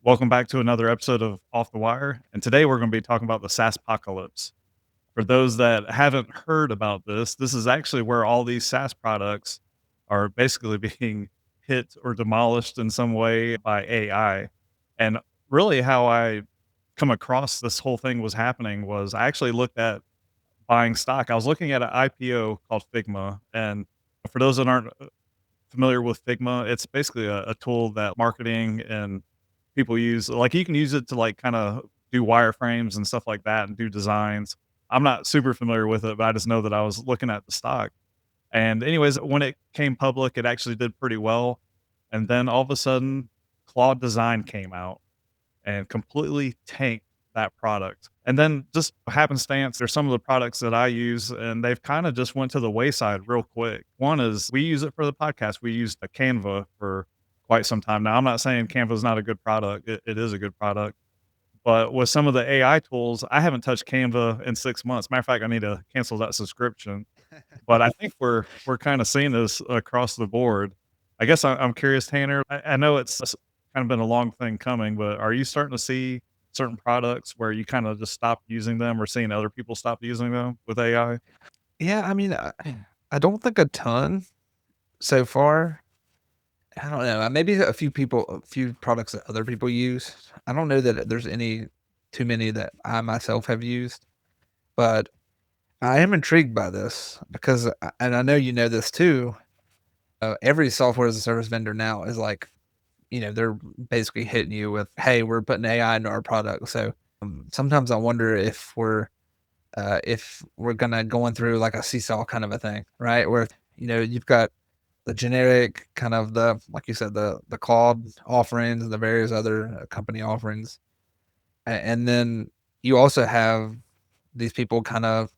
Welcome back to another episode of Off the Wire. And today we're going to be talking about the SaaSpocalypse. For those that haven't heard about this is actually where all these SaaS products are basically being hit or demolished in some way by AI. And really, how I come across this whole thing was happening was I actually looked at buying stock. I was looking at an IPO called Figma. And for those that aren't familiar with Figma, it's basically a tool that marketing and people use. Like you can use it to like kind of do wireframes and stuff like that and do designs. I'm not super familiar with it, but I just know that I was looking at the stock. And anyways, when it came public, it actually did pretty well. And then all of a sudden, Claude Design came out and completely tanked that product. And then just happenstance, there's some of the products that I use and they've kind of just went to the wayside real quick. One is we use it for the podcast. We used a Canva for quite some time. Now, I'm not saying Canva is not a good product. It is a good product. But with some of the AI tools, I haven't touched Canva in 6 months. Matter of fact, I need to cancel that subscription. But I think we're kind of seeing this across the board. I guess I'm curious, Tanner. I know kind of been a long thing coming, but are you starting to see certain products where you kind of just stop using them or seeing other people stop using them with AI? Yeah, I mean, I don't think a ton so far. I don't know. Maybe a few products that other people use. I don't know that there's too many that I myself have used, but I am intrigued by this because, and I know you know this too. Every software as a service vendor now is like, they're basically hitting you with, "Hey, we're putting AI into our product." So sometimes I wonder if we're gonna going through like a seesaw kind of a thing, right? Where you've got the generic kind of like you said, the cloud offerings and the various other company offerings, and then you also have these people kind of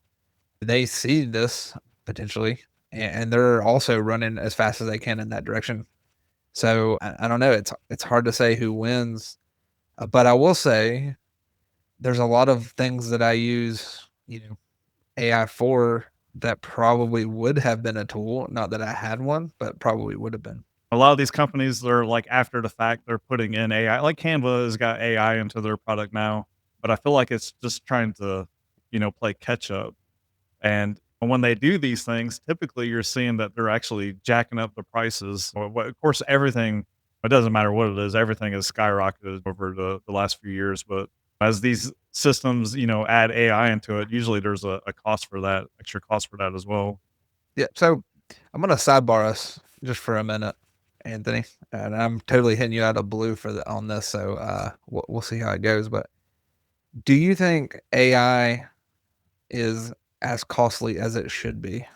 they see this potentially, and they're also running as fast as they can in that direction. So I don't know. It's hard to say who wins, but I will say there's a lot of things that I use, AI for that probably would have been a tool, not that I had one, but probably would have been. A lot of these companies, they're like after the fact, they're putting in AI. Like Canva has got AI into their product now, but I feel like it's just trying to, play catch up. And when they do these things, typically you're seeing that they're actually jacking up the prices. Of course, everything, it doesn't matter what it is, everything has skyrocketed over the last few years. But as these systems, add AI into it, usually there's a cost for that, extra cost for that as well. Yeah, so I'm gonna sidebar us just for a minute, Anthony, and I'm totally hitting you out of blue on this, so we'll see how it goes. But do you think AI is as costly as it should be?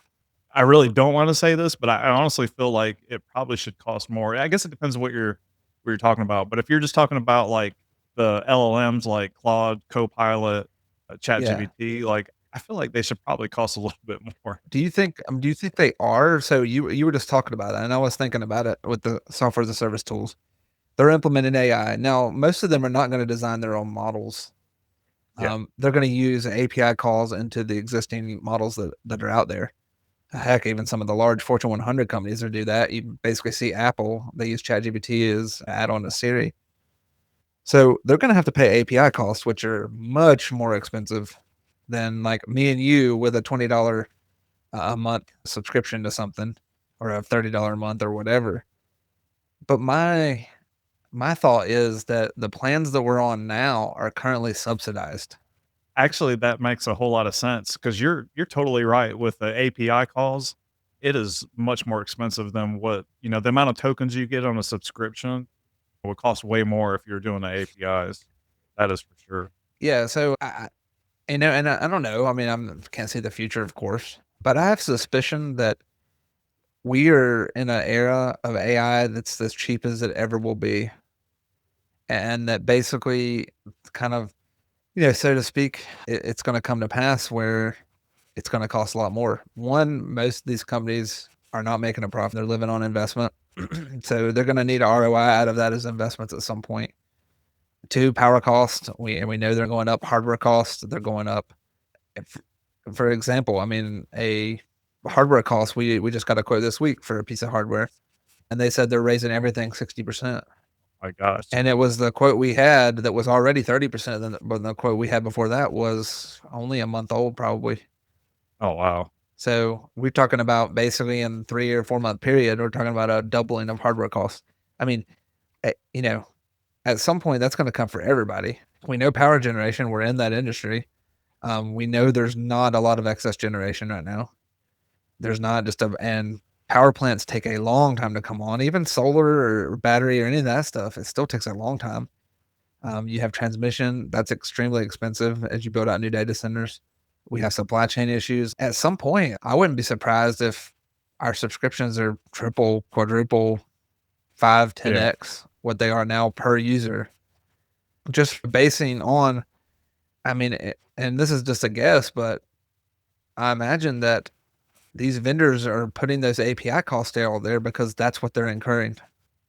I really don't want to say this, but I honestly feel like it probably should cost more. I guess it depends on what you're talking about. But if you're just talking about like the LLMs like Claude, Copilot, Yeah. ChatGPT, like I feel like they should probably cost a little bit more. Do you think they are? So you were just talking about it, and I was thinking about it with the software as a service tools. They're implementing AI now. Most of them are not going to design their own models. Yeah. They're going to use API calls into the existing models that are out there. Heck, even some of the large Fortune 100 companies that do that. You basically see Apple, they use ChatGPT as add on to Siri. So they're going to have to pay API costs, which are much more expensive than like me and you with a $20 a month subscription to something or a $30 a month or whatever. But my thought is that the plans that we're on now are currently subsidized. Actually, that makes a whole lot of sense because you're totally right with the API calls. It is much more expensive than what the amount of tokens you get on a subscription would cost way more if you're doing the APIs. That is for sure. Yeah, so I don't know. I mean, I can't see the future, of course, but I have suspicion that we are in an era of AI that's as cheap as it ever will be, and that basically, kind of, so to speak, it's going to come to pass where it's going to cost a lot more. One, most of these companies are not making a profit; they're living on investment, so they're going to need ROI out of that as investments at some point. Two, power costs. We know they're going up. Hardware costs, they're going up. If, for example, I mean, a hardware cost, we just got a quote this week for a piece of hardware, and they said they're raising everything 60%. My gosh. And it was the quote we had that was already 30%, but the quote we had before that was only a month old probably. Oh, wow. So we're talking about basically in 3 or 4 month period, we're talking about a doubling of hardware costs. I mean, you know, at some point that's gonna come for everybody. We know power generation, we're in that industry. We know there's not a lot of excess generation right now. There's not just a and power plants take a long time to come on. Even solar or battery or any of that stuff, it still takes a long time. You have transmission, that's extremely expensive as you build out new data centers. We have supply chain issues. At some point, I wouldn't be surprised if our subscriptions are triple, quadruple, 5, ten Yeah. x what they are now per user. Just basing on, I mean, and this is just a guess, but I imagine that these vendors are putting those API costs out there because that's what they're incurring.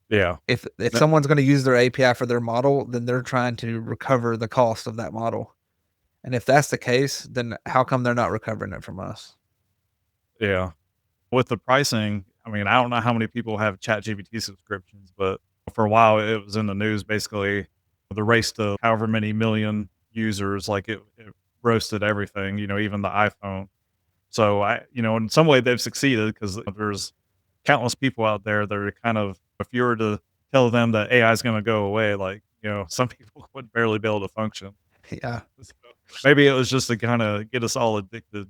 Yeah. If No, someone's gonna use their API for their model, then they're trying to recover the cost of that model. And if that's the case, then how come they're not recovering it from us? yeah. With the pricing, I mean, I don't know how many people have ChatGPT subscriptions, but for a while it was in the news basically the race to however many million users, like it roasted everything, even the iPhone. So in some way they've succeeded because there's countless people out there that are kind of, if you were to tell them that AI is going to go away, like, some people would barely be able to function. Yeah. So maybe it was just to kind of get us all addicted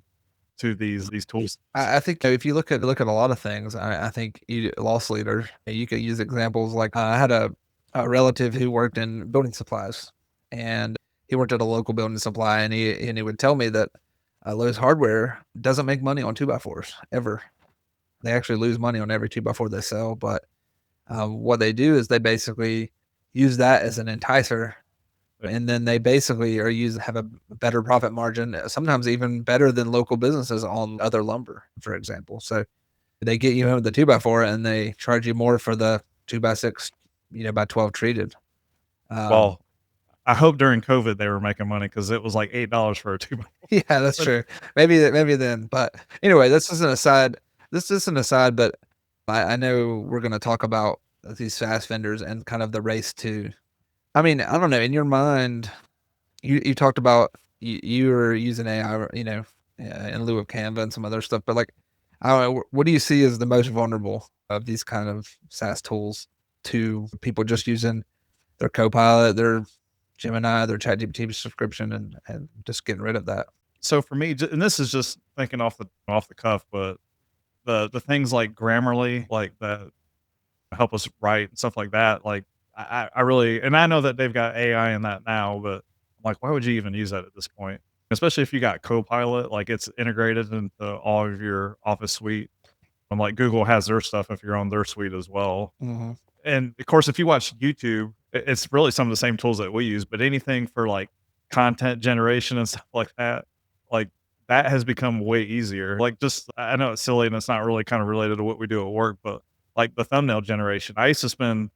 to these tools. I think if you look at a lot of things, I think you loss leaders, you could use examples like I had a relative who worked in building supplies, and he worked at a local building supply, and he would tell me that Lowe's Hardware doesn't make money on 2x4s ever. They actually lose money on every 2x4 they sell, but what they do is they basically use that as an enticer, and then they basically have a better profit margin, sometimes even better than local businesses on other lumber, for example. So they get you in with the 2x4 and they charge you more for the 2x6, by 12 treated. Um, Well, I hope during COVID they were making money because it was like $8 for a 2 by yeah, that's 4. true. Maybe then. But anyway, this is an aside. This is an aside, but I know we're going to talk about these SaaS vendors and kind of the race to. I mean, I don't know. In your mind, you talked about you were using AI, in lieu of Canva and some other stuff, but like, I don't know, what do you see as the most vulnerable of these kind of SaaS tools to people just using their Copilot, their Gemini, their ChatGPT subscription, and just getting rid of that? So for me, and this is just thinking off the cuff, but the things like Grammarly, like that help us write and stuff like that, like I really, and I know that they've got AI in that now, but I'm like, why would you even use that at this point? Especially if you got Copilot, like it's integrated into all of your Office suite. And like Google has their stuff if you're on their suite as well. Mhm. And of course, if you watch YouTube, it's really some of the same tools that we use, but anything for like content generation and stuff like that has become way easier. Like, just, I know it's silly and it's not really kind of related to what we do at work, but like the thumbnail generation, I used to spend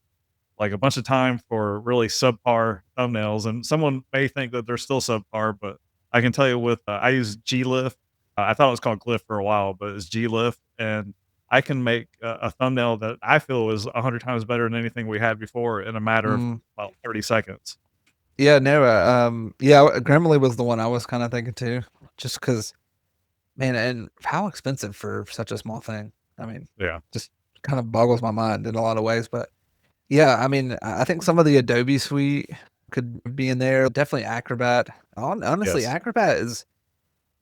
like a bunch of time for really subpar thumbnails, and someone may think that they're still subpar, but I can tell you with I use Glif. I thought it was called Glyph for a while, but it's Glif, and I can make a thumbnail that I feel is 100 times better than anything we had before in a matter of Mm. about 30 seconds. Yeah, no, yeah, Grammarly was the one I was kind of thinking too, just because, man, and how expensive for such a small thing. I mean, Yeah. just kind of boggles my mind in a lot of ways, but yeah, I mean, I think some of the Adobe suite could be in there. Definitely Acrobat. Honestly, Yes. Acrobat is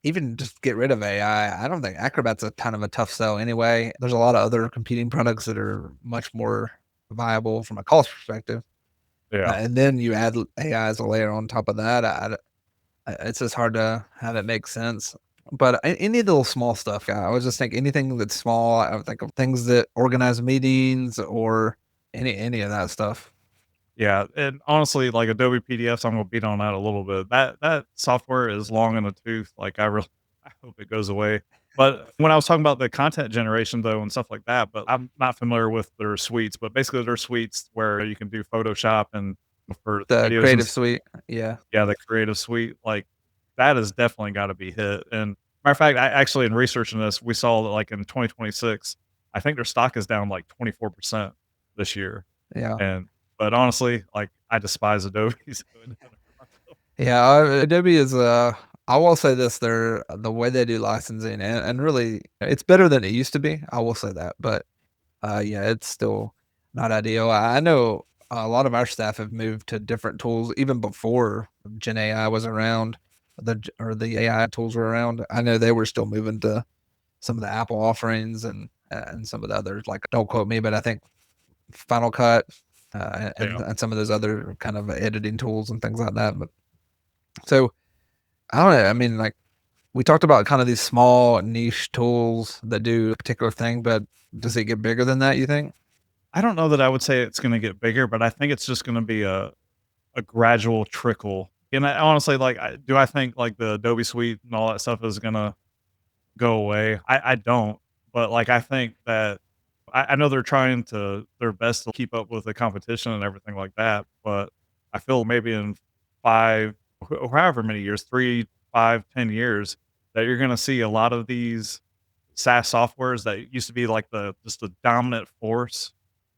even just get rid of AI. I don't think Acrobat's a kind of a tough sell anyway. There's a lot of other competing products that are much more viable from a cost perspective. Yeah. And then you add AI as a layer on top of that. It's just hard to have it make sense. But any of the little small stuff, I was just think anything that's small. I would think of things that organize meetings or any of that stuff. Yeah, and honestly, like Adobe PDFs, I'm gonna beat on that a little bit. That software is long in the tooth. Like I hope it goes away. But when I was talking about the content generation though and stuff like that, but I'm not familiar with their suites. But basically, their suites where you can do Photoshop and for The videos and creative suite, yeah. yeah, the creative suite, like that has definitely got to be hit. And matter of fact, I actually in researching this, we saw that like in 2026, I think their stock is down like 24% this year. Yeah. And But honestly, like, I despise Adobe, so it doesn't work. Yeah, Adobe is, I will say this, they're the way they do licensing and really it's better than it used to be, I will say that, but, yeah, it's still not ideal. I know a lot of our staff have moved to different tools even before Gen AI was around, the AI tools were around. I know they were still moving to some of the Apple offerings and some of the others, like, don't quote me, but I think Final Cut, Yeah. and some of those other kind of editing tools and things like that, but so, I don't know, I mean, like, we talked about kind of these small niche tools that do a particular thing, but does it get bigger than that, you think? I don't know that I would say it's gonna get bigger, but I think it's just gonna be a gradual trickle. And I honestly, like, I think, like, the Adobe suite and all that stuff is gonna go away? I don't, but, like, I think that I know they're trying to their best to keep up with the competition and everything like that, but I feel maybe in 5 or however many years, 3, 5, 10 years, that you're gonna see a lot of these SaaS softwares that used to be like just the dominant force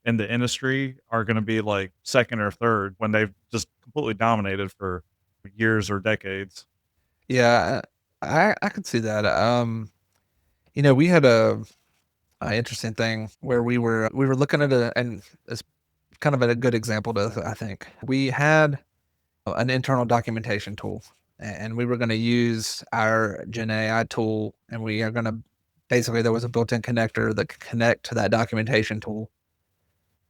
in the industry are gonna be like 2nd or 3rd when they've just completely dominated for years or decades. Yeah, I could see that, we had a interesting thing where we were looking at and it's kind of a good example to I think. We had an internal documentation tool, and we were gonna use our Gen AI tool, and we are gonna basically, there was a built-in connector that could connect to that documentation tool,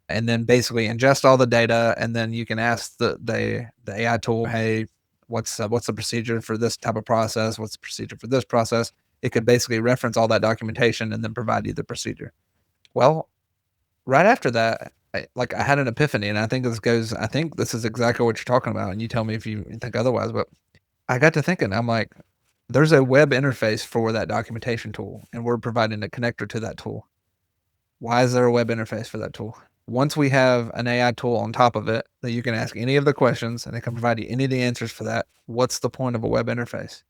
and then basically ingest all the data, and then you can ask the AI tool, "Hey, what's the procedure for this type of process? What's the procedure for this process?" It could basically reference all that documentation and then provide you the procedure. Well, right after that, I had an epiphany, and I think this is exactly what you're talking about, and you tell me if you think otherwise, but I got to thinking, I'm like, there's a web interface for that documentation tool, and we're providing a connector to that tool. Why is there a web interface for that tool? Once we have an AI tool on top of it that you can ask any of the questions and it can provide you any of the answers for that, what's the point of a web interface?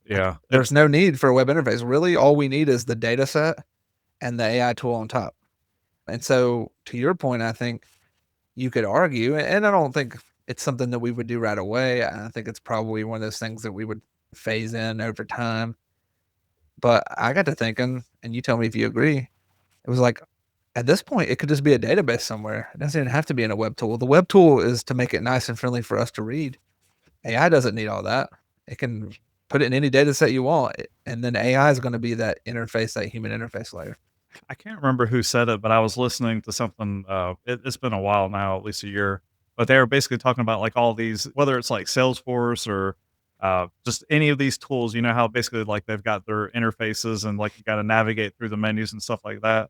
Like, Yeah, there's no need for a web interface. Really, all we need is the data set and the AI tool on top. And so, to your point, I think you could argue, and I don't think it's something that we would do right away. I think it's probably one of those things that we would phase in over time. But I got to thinking, and you tell me if you agree, it was like, at this point, it could just be a database somewhere. It doesn't even have to be in a web tool. The web tool is to make it nice and friendly for us to read. AI doesn't need all that. It can put it in any data set you want, and then AI is going to be that interface, that human interface layer. I can't remember who said it, but I was listening to something, it's been a while now, at least a year, but they were basically talking about, like, all these whether it's, like, Salesforce or, just any of these tools, you know, how basically, like, they've got their interfaces and, like, you gotta navigate through the menus and stuff like that.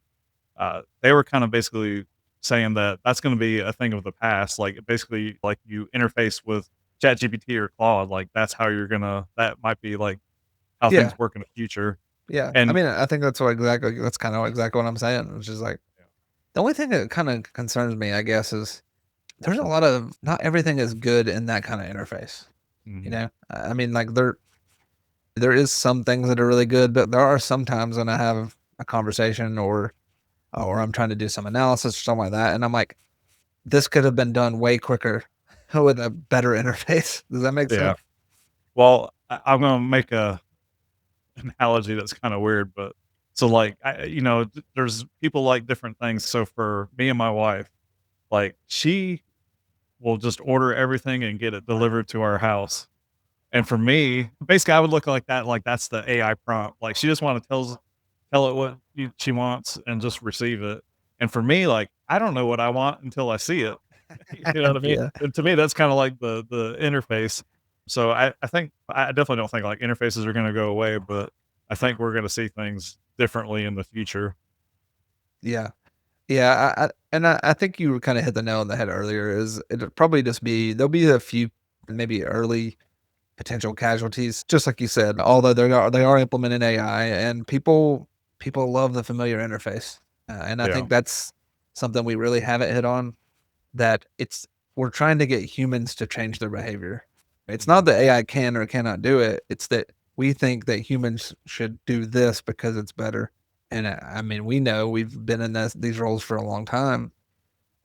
They were kinda basically saying that that's gonna be a thing of the past, like, basically, like, you interface with ChatGPT or Claude, like, that's how you're gonna that might be, like, how Yeah, things work in the future, yeah. I and mean, I think that's kind of exactly what I'm saying. Which is like the only thing that kind of concerns me, I guess, is there's a lot of not everything is good in that kind of interface. Mhm. I mean, like there is some things that are really good, but there are some times when I have a conversation or I'm trying to do some analysis or something like that, and I'm like, this could have been done way quicker with a better interface. Does that make Yeah. sense? Well, I'm gonna make a analogy that's kinda weird, but so, like, there's people like different things, so for me and my wife, like, she will just order everything and get it delivered to our house, and for me, basically, I would look like that, like, that's the AI prompt, like, she just wanna tell it what she wants and just receive it, and for me, like, I don't know what I want until I see it. You know what I mean? Yeah. And to me, that's kinda like the interface. So I think I definitely don't think, like, interfaces are gonna go away, but I think we're gonna see things differently in the future. Yeah. Yeah, I think you kinda hit the nail on the head earlier, is it'll probably just be there'll be a few maybe early potential casualties, just like you said, although they are implementing AI and people love the familiar interface, and I Yeah. think that's something we really haven't hit on, that we're trying to get humans to change their behavior. It's not Mhm. that AI can or cannot do it, it's that we think that humans should do this because it's better, and I mean, we know we've been in these roles for a long time.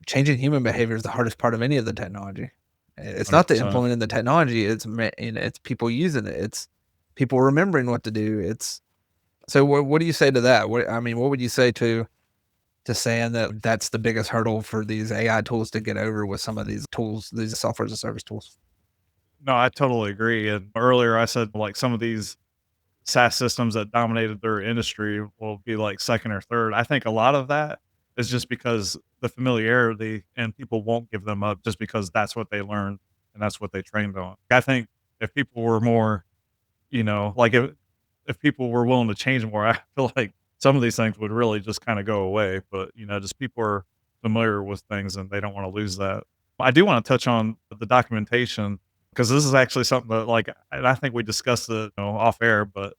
changing human behavior is the hardest part of any of the technology. It's not the 100%. implementing the technology, it's people using it. It's people remembering what to do. It's so what do you say to that? I mean, what would you say to saying that that's the biggest hurdle for these AI tools to get over with some of these tools, these software as a service tools? No, I totally agree, and earlier I said, like, some of these SaaS systems that dominated their industry will be, like, 2nd or 3rd. I think a lot of that is just because the familiarity and people won't give them up just because that's what they learned and that's what they trained on. I think if people were more, like, if people were willing to change more, I feel like some of these things would really just kinda go away, but, just people are familiar with things and they don't wanna lose that. I do wanna touch on the documentation because this is actually something that, like, and I think we discussed it, off air, but,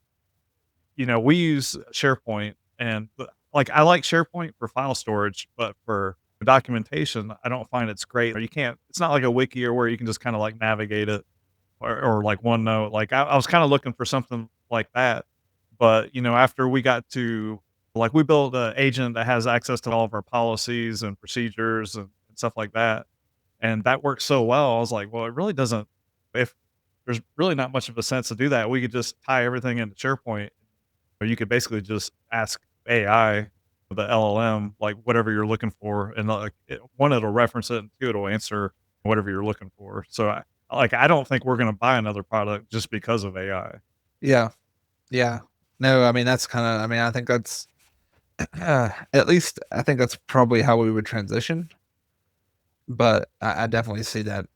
we use SharePoint and, like, I like SharePoint for file storage, but for documentation, I don't find it's great, or you can't it's not like a wiki or where you can just kinda, like, navigate it or like OneNote. Like, I was kinda looking for something like that, but, after we got to like, we built an agent that has access to all of our policies and procedures and stuff like that, and that works so well. I was like, "Well, it really doesn't if there's really not much of a sense to do that, we could just tie everything into SharePoint, or you could basically just ask AI, the LLM, like, whatever you're looking for, and, like, 1, it'll reference it, and 2, it'll answer whatever you're looking for." So, I don't think we're gonna buy another product just because of AI. Yeah, yeah. No, I mean, that's kinda I mean, I think that's at least I think that's probably how we would transition, but I definitely see that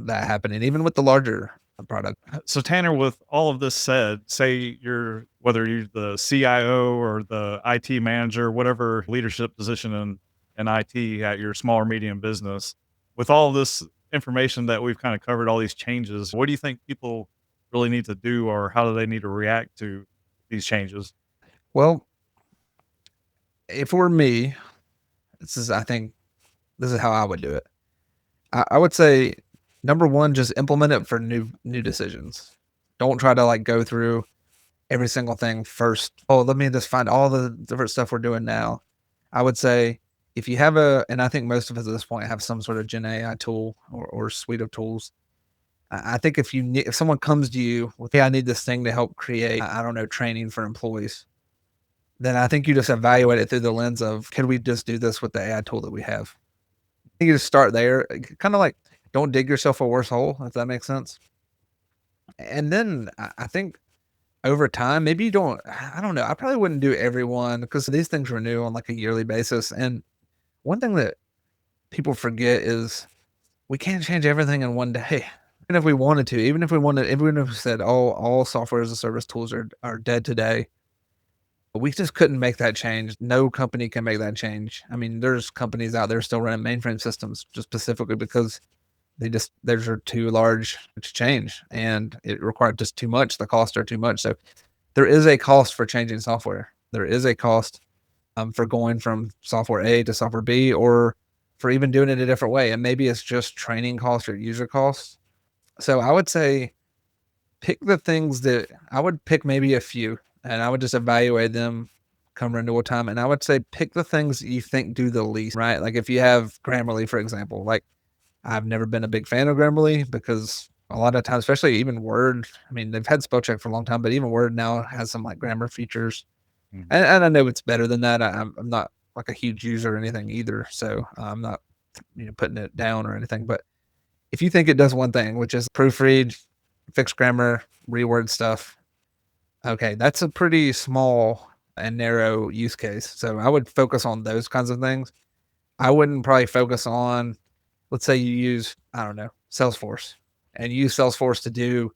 happening even with the larger product. So, Tanner, with all of this said, say you're whether you're the CIO or the IT manager, whatever leadership position in IT at your small or medium business, with all this information that we've kind of covered, all these changes, what do you think people really need to do, or how do they need to react to these changes? Well, if it were me, I think this is how I would do it. I would say, number 1, just implement it for new decisions. Don't try to, like, go through every single thing first. "Oh, let me just find all the different stuff we're doing now." I would say, if you have and I think most of us at this point have some sort of Gen AI tool or suite of tools. I think if someone comes to you with, "Hey, I need this thing to help create, I don't know, training for employees," then I think you just evaluate it through the lens of, "Can we just do this with the AI tool that we have?" I think you just start there, kinda like, don't dig yourself a worse hole, if that makes sense. And then I think over time, maybe you don't I don't know, I probably wouldn't do everyone because these things renew on, like, a yearly basis, and one thing that people forget is we can't change everything in one day, even if we wanted to, even if we said all software as a service tools are dead today, we just couldn't make that change. No company can make that change. I mean, there's companies out there still running mainframe systems just specifically because theirs are too large to change, and it required just too much. The costs are too much. So there is a cost for changing software. There is a cost for going from software A to software B, or for even doing it a different way. And maybe it's just training costs or user costs. So I would say pick the things that I would pick maybe a few, and I would just evaluate them come renewal time. And I would say pick the things that you think do the least, right? Like if you have Grammarly, for example, like I've never been a big fan of Grammarly because a lot of times, especially even Word, I mean, they've had spell check for a long time, but even Word now has some like grammar features. Mhm. And I know it's better than that. I'm not like a huge user or anything either. So I'm not, putting it down or anything. But if you think it does one thing, which is proofread, fix grammar, reword stuff, okay, that's a pretty small and narrow use case. So I would focus on those kinds of things. I wouldn't probably focus on, let's say you use, I don't know, Salesforce, and you use Salesforce to do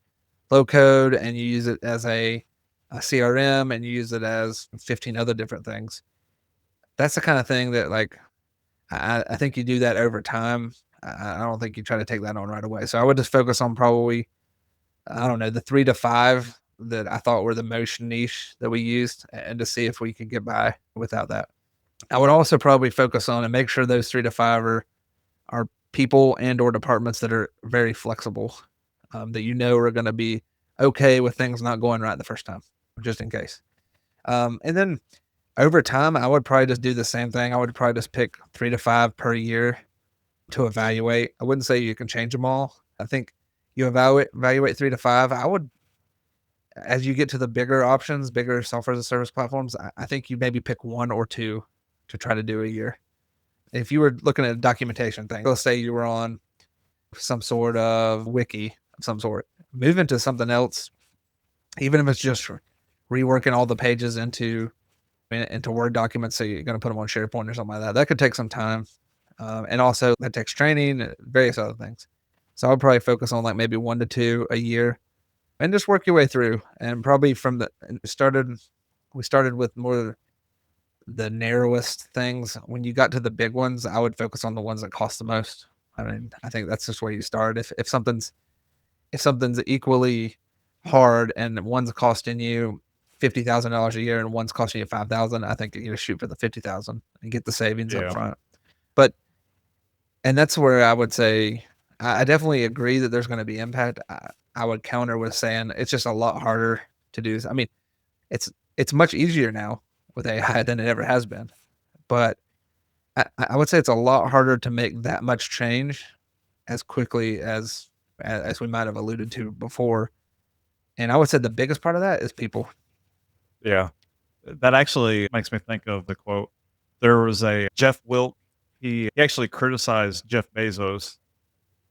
low code, and you use it as a CRM, and you use it as 15 other different things. That's the kind of thing that like I think you do that over time. I don't think you try to take that on right away. So I would just focus on probably, I don't know, the 3 to 5 that I thought were the most niche that we used, and to see if we could get by without that. I would also probably focus on and make sure those 3 to 5 are people and or departments that are very flexible, that are going to be okay with things not going right the first time, just in case. And then over time, I would probably just do the same thing. I would probably just pick 3 to 5 per year to evaluate. I wouldn't say you can change them all. I think you evaluate 3 to 5. I would, as you get to the bigger options, bigger software as a service platforms, I think you maybe pick 1 or 2 to try to do a year. If you were looking at a documentation thing, let's say you were on some sort of wiki of some sort, move into something else, even if it's just reworking all the pages into Word documents. So you're going to put them on SharePoint or something like that. That could take some time. And also that takes training, various other things. So I would probably focus on like maybe 1 to 2 a year and just work your way through. And probably we started with more the narrowest things. When you got to the big ones, I would focus on the ones that cost the most. I mean, I think that's just where you start. If something's equally hard and one's costing you $50,000 a year and one's costing you $5,000, I think you shoot for the 50,000 and get the savings up front. But and that's where I would say I definitely agree that there's going to be impact. I would counter with saying it's just a lot harder to do. I mean, it's much easier now with AI than it ever has been, but I would say it's a lot harder to make that much change as quickly as we might have alluded to before. And I would say the biggest part of that is people. Yeah. That actually makes me think of the quote. There was a Jeff Wilk. He actually criticized Jeff Bezos,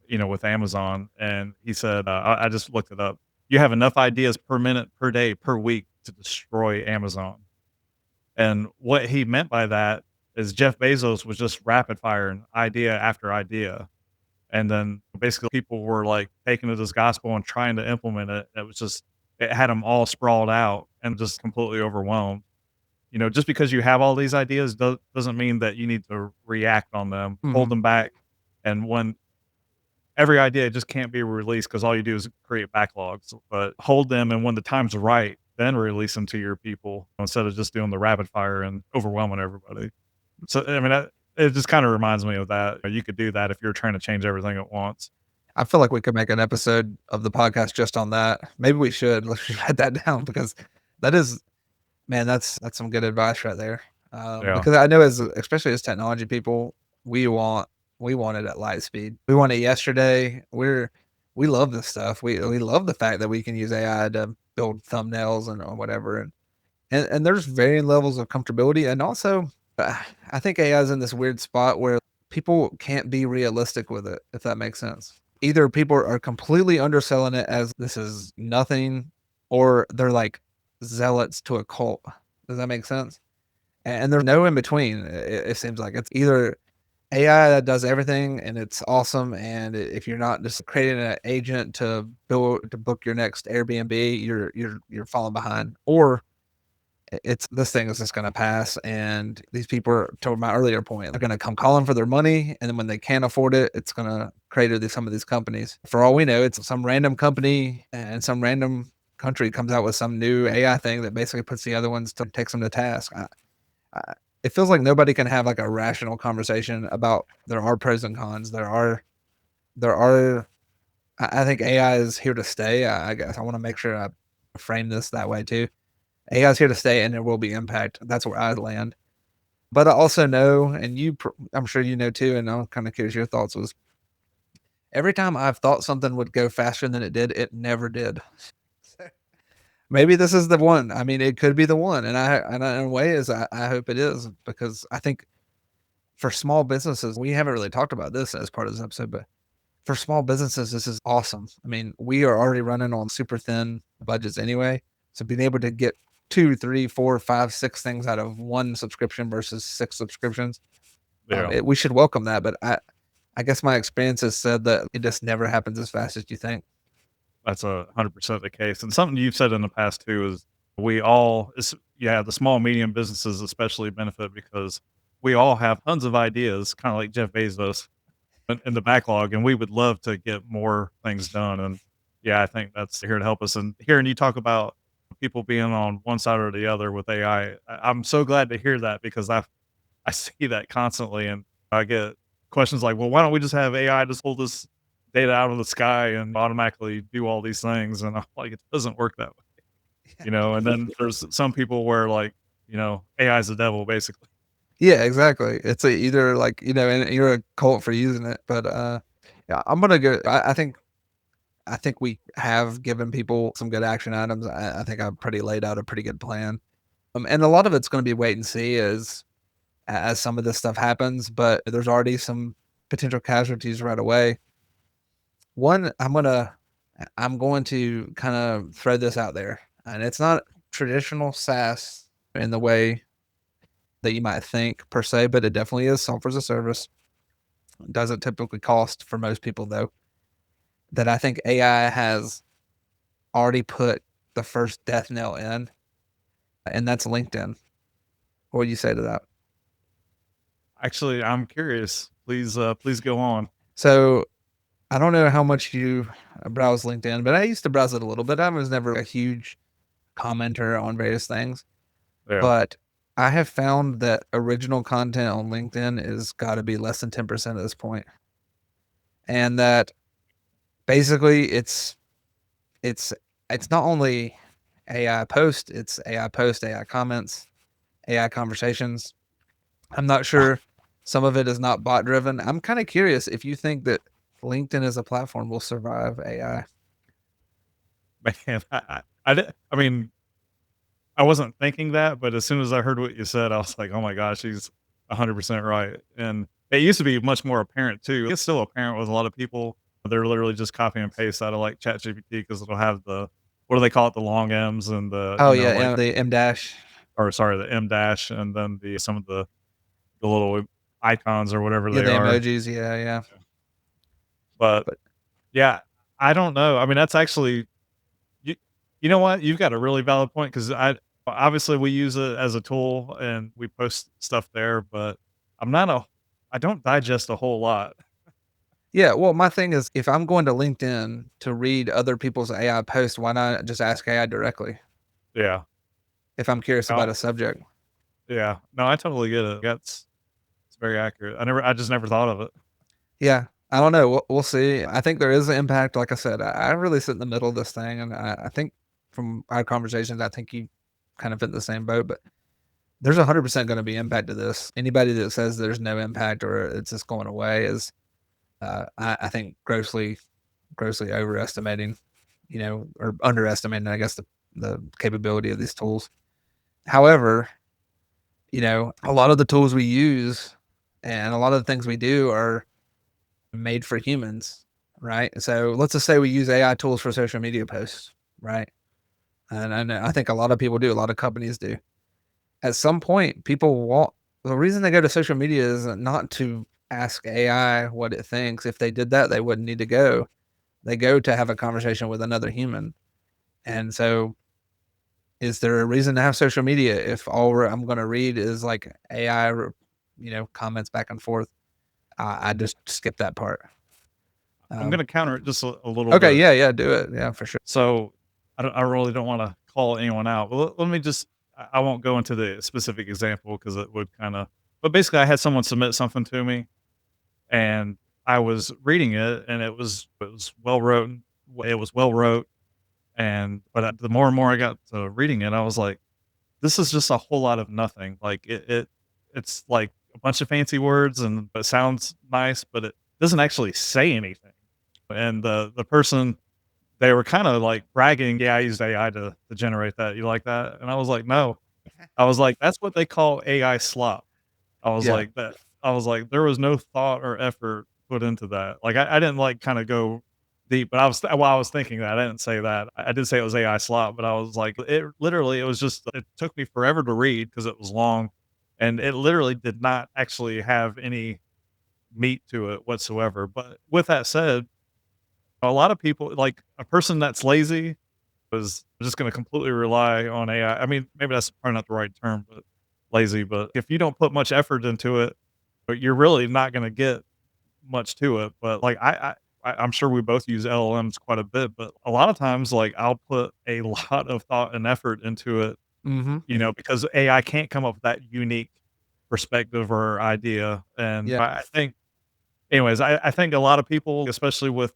with Amazon, and he said, I just looked it up. You have enough ideas per minute, per day, per week to destroy Amazon. And what he meant by that is Jeff Bezos was just rapid firing idea after idea. And then basically people were like taking it as gospel and trying to implement it. It had them all sprawled out and just completely overwhelmed. Just because you have all these ideas doesn't mean that you need to react on them, hold Mhm. them back. And when every idea just can't be released because all you do is create backlogs, but hold them. And when the time's right, then release them to your people instead of just doing the rapid fire and overwhelming everybody. So, I mean, it just kind of reminds me of that. You could do that if you're trying to change everything at once. I feel like we could make an episode of the podcast just on that. Maybe we should. Let's write that down because that is, man, that's some good advice right there. Yeah. Because I know especially as technology people, we want it at light speed. We want it yesterday. We love this stuff. We love the fact that we can use AI to build thumbnails and or whatever. And there's varying levels of comfortability. And also, I think AI is in this weird spot where people can't be realistic with it, if that makes sense. Either people are completely underselling it as this is nothing, or they're like zealots to a cult. Does that make sense? And there's no in between. It seems like it's either AI that does everything and it's awesome, and if you're not just creating an agent to book your next Airbnb, you're falling behind, or it's this thing is just going to pass. And these people are, to my earlier point, they're going to come calling for their money. And then when they can't afford it, it's going to create some of these companies. For all we know, it's some random company and some random country comes out with some new AI thing that basically puts the other ones to takes them to task. It feels like nobody can have like a rational conversation about there are pros and cons. There are, I think AI is here to stay. I guess I want to make sure I frame this that way too. AI is here to stay and there will be impact. That's where I land. But I also know, and I'm sure you know too, and I'm kind of curious your thoughts was every time I've thought something would go faster than it never did. Maybe this is the one. I mean, it could be the one. And in a way I hope it is, because I think for small businesses, we haven't really talked about this as part of this episode, but for small businesses, this is awesome. I mean, we are already running on super thin budgets anyway. So being able to get 2, 3, 4, 5, 6 things out of one subscription versus 6 subscriptions, Yeah. we should welcome that. But I guess my experience has said that it just never happens as fast as you think. That's 100% the case. And something you've said in the past too is the small, medium businesses especially benefit because we all have tons of ideas, kind of like Jeff Bezos in the backlog, and we would love to get more things done. And yeah, I think that's here to help us. And hearing you talk about people being on one side or the other with AI, I'm so glad to hear that because I see that constantly, and I get questions like, "Well, why don't we just have AI just pull this data out of the sky and automatically do all these things?" And I'm like, "It doesn't work that way." And then there's some people where like, AI is the devil basically. Yeah, exactly. It's either like, and you're a cult for using it, but, yeah, I'm gonna go I think we have given people some good action items. I think I've pretty laid out a pretty good plan. And a lot of it's gonna be wait and see as some of this stuff happens, but there's already some potential casualties right away. One, I'm going to kind of throw this out there, and it's not traditional SaaS in the way that you might think per se, but it definitely is software as a service. It doesn't typically cost for most people though. That I think AI has already put the first death knell in, and that's LinkedIn. What do you say to that? Actually, I'm curious. Please go on. So I don't know how much you browse LinkedIn, but I used to browse it a little bit. I was never a huge commenter on various things, Yeah. but I have found that original content on LinkedIn is got to be less than 10% at this point, and that basically it's it's not only AI post, it's AI post, AI comments, AI conversations. I'm not sure some of it is not bot driven. I'm kind of curious if you think that LinkedIn as a platform will survive AI. Man, I mean, I wasn't thinking that, but as soon as I heard what you said, I was like, "Oh my gosh, she's 100% right." And it used to be much more apparent too. It's still apparent with a lot of people. They're literally just copy and paste out of like ChatGPT because it'll have the what do they call it? The long M's and the, Oh yeah, like yeah, the M dash. or sorry, the M dash and then the some of the little icons or whatever Yeah, they the are. emojis. Yeah, yeah. But But yeah, I don't know. I mean, that's actually you you know what? You've got a really valid point because I obviously we use it as a tool and we post stuff there, but I'm not a I don't digest a whole lot. yeah, well, my thing is if I'm going to LinkedIn to read other people's AI posts, why not just ask AI directly Yeah. if I'm curious No, about a subject? yeah. No, I totally get it. That's it's very accurate. I just never thought of it. Yeah, I don't know. We'll see. I think there is an impact. Like I said, I really sit in the middle of this thing, and I think from our conversations, I think you kind of fit the same boat. But there's 100% going to be impact to this. Anybody that says there's no impact or it's just going away is, I think, grossly overestimating, or underestimating, I guess, the capability of these tools. However, a lot of the tools we use and a lot of the things we do are made for humans, right? So let's just say we use AI tools for social media posts, right? And I think a lot of people do, a lot of companies do. At some point, people want the reason they go to social media is not to ask AI what it thinks. If they did that, they wouldn't need to go. They go to have a conversation with another human. And so, is there a reason to have social media if I'm going to read is like AI, comments back and forth? I just skip that part. I'm Um, gonna counter it just a little okay, bit. yeah, yeah, do it, yeah, for sure. So I really don't want to call anyone out. Well, let me just I won't go into the specific example because it would kind of but basically I had someone submit something to me and I was reading it and it was well written. It was well wrote and the more and more I got to reading it, I was like, this is just a whole lot of nothing. Like it's like a bunch of fancy words and it sounds nice, but it doesn't actually say anything. And the person they were kinda, like, bragging, "Yeah, I used AI to generate that. You like that?" And I was like, "No." I was like, "That's what they call AI slop." I was Yeah, like, "That" I was like, "There was no thought or effort put into that." Like, I didn't, like, kinda go deep, but I was thinking that, I didn't say that. I did say it was AI slop, but I was like, it was just it took me forever to read because it was long, and it literally did not actually have any meat to it whatsoever. But with that said, a lot of people like, a person that's lazy was just gonna completely rely on AI. I mean, maybe that's probably not the right term, but lazy, but if you don't put much effort into it, you're really not gonna get much to it. But, like, I'm sure we both use LLMs quite a bit, but a lot of times, like, I'll put a lot of thought and effort into it, mhm, because AI can't come up with that unique perspective or idea, and yeah, I think anyways, I think a lot of people, especially with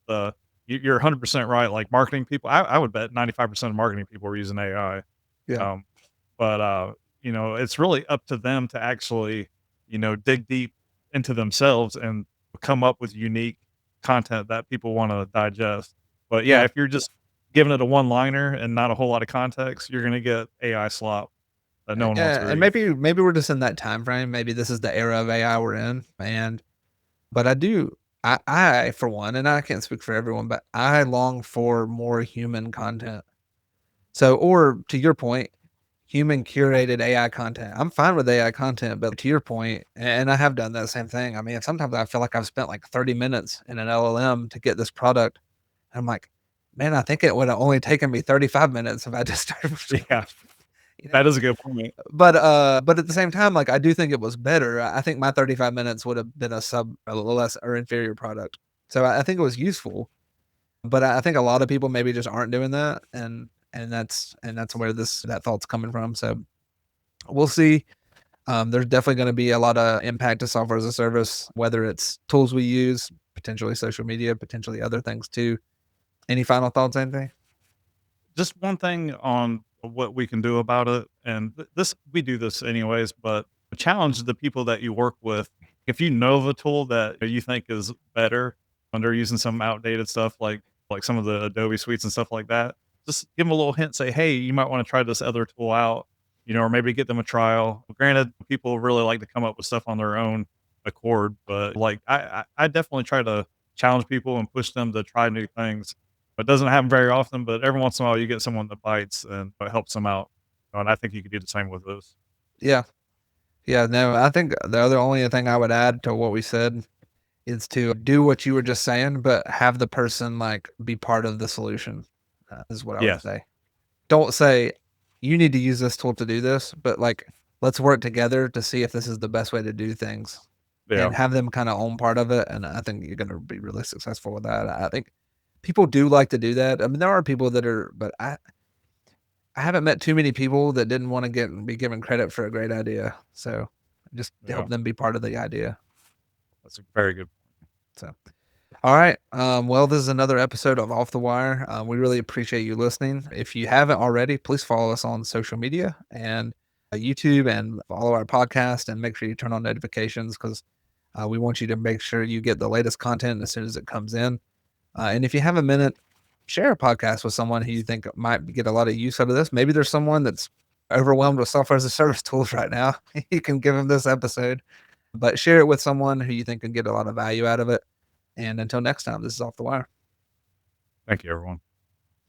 you're 100% right, like, marketing people I would bet 95% of marketing people are using AI, yeah, um, but, it's really up to them to actually dig deep into themselves and come up with unique content that people want to digest. But yeah, Yeah. if you're just giving it a one liner and not a whole lot of context, you're going to get AI slop that no one wants to And read. maybe we're just in that time frame. Maybe this is the era of AI we're in. But I for one, and I can't speak for everyone, but I long for more human content. So, or to your point, human curated AI content. I'm fine with AI content, but to your point, and I have done that same thing. I mean, sometimes I feel like I've spent like 30 minutes in an LLM to get this product. I'm like, man, I think it would have only taken me 35 minutes if I just started. Yeah, You know? that is a good point. But at the same time, like I do think it was better. I think my 35 minutes would have been a less or inferior product. So I think it was useful, but I think a lot of people maybe just aren't doing that, and that's where that thought's coming from. So we'll see. There's definitely going to be a lot of impact to software as a service, whether it's tools we use, potentially social media, potentially other things too. Any final thoughts, Anthony? Just one thing on what we can do about it, and this we do this anyways, but challenge the people that you work with. If you know of a tool that you think is better and they're using some outdated stuff like some of the Adobe suites and stuff like that, just give them a little hint, say, hey, you might want to try this other tool out, or maybe get them a trial. Granted, people really like to come up with stuff on their own accord, but like I definitely try to challenge people and push them to try new things. It doesn't happen very often, but every once in a while you get someone that bites and it helps them out. And I think you could do the same with this. Yeah. Yeah. No, I think the other only thing I would add to what we said is to do what you were just saying, but have the person like be part of the solution, is what I would Yes. say. Don't say you need to use this tool to do this, but like let's work together to see if this is the best way to do things Yeah. and have them kind of own part of it. And I think you're going to be really successful with that. I think people do like to do that. I mean, there are people that are, but I haven't met too many people that didn't want to be given credit for a great idea. So just Yeah. help them be part of the idea. That's a very good. So, all right. Well, this is another episode of Off the Wire. We really appreciate you listening. If you haven't already, please follow us on social media and YouTube, and follow our podcast, and make sure you turn on notifications because we want you to make sure you get the latest content as soon as it comes in. And if you have a minute, share a podcast with someone who you think might get a lot of use out of this. Maybe there's someone that's overwhelmed with software as a service tools right now. You can give them this episode, but share it with someone who you think can get a lot of value out of it. And until next time, this is Off the Wire. Thank you, everyone.